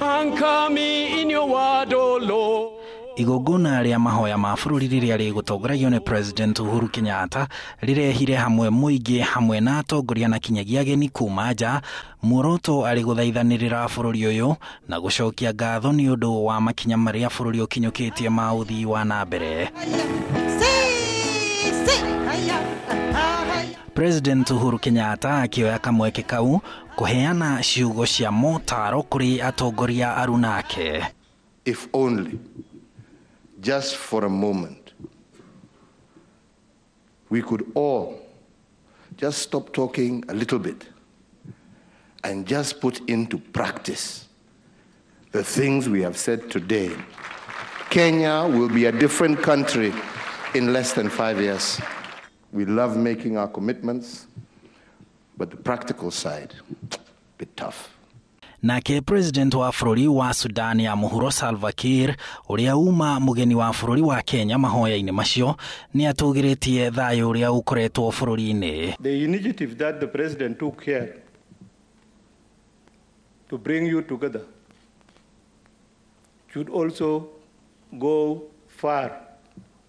and come in your word, O Lord. Igongona rĩa mahoya ma bururi riria rigutongoragio ni President Uhuru Kenyatta rirehire hamwe muingi hamwe na atongoria na kinyagia ageni kuma nja. Muoroto ari guthaithanirira bururi uyu na gucokia ngatho ni undu wa makinya maria bururi ukinyukitie ma uthii wa nambere. President Uhuru Kenyatta akioya kamweke kau kuheana ciugo cia motaro kuri atongoria arunake. If only, just for a moment, we could all just stop talking a little bit and just put into practice the things we have said today. Kenya will be a different country in less than 5 years. We love making our commitments, but the practical side, a bit tough. Nake President wa bururi wa Sudan ya muhuro Salva Kiir uria uma mugeni wa bururi wa Kenya mahoya-ini macio ni atugiritie thayo uria ukoretwo bururi-ini. The initiative that the president took here to bring you together should also go far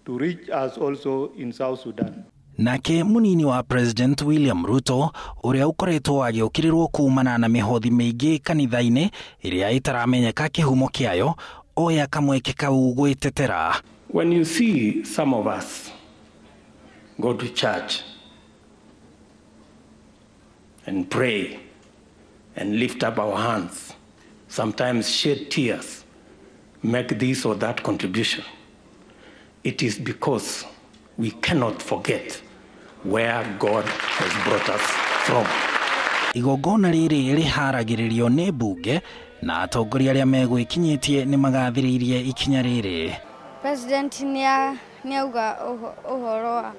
to reach us also in South Sudan. Nake munini wa President William Ruto uria ukoretwo agiukirirwo kuumana na mihothi meigi kanitha-ini iria itaramenyeka kihumo kiayo oya kamweke kau gwitetera. When you see some of us go to church and pray and lift up our hands, sometimes shed tears, make this or that contribution, it is because we cannot forget where God has brought us from. Igongona riri riharagiririo ni bunge na atongoria aria megwikinyitie ni magathiririe ikinya riri. President ni auga uhoro wa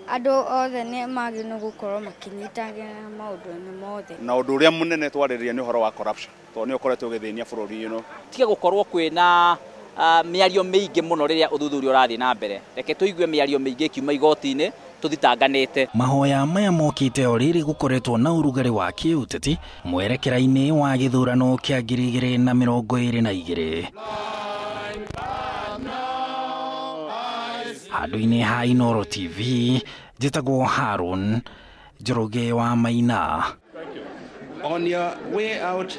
andu othe ni magino gukorwo makinyitangira maundu-ini mothe. Na undu uria munene twariria ni uhoro wa corruption. To ni ukoretwo githinia bururi ino. Tige gukorwo kwina miario meigi muno riria uthuthuria urathi na mbere. Reke tuigue miario meigi kiuma igoti-ini tuthitanganite. Mahoya maya mokite o riri gukoretwo na urugari wa kiuteti mwerekera-ini wa githurano kia 2022. Handu-ini ha Inooro TV, njitagwo Harun Njoroge wa Maina. On your way out,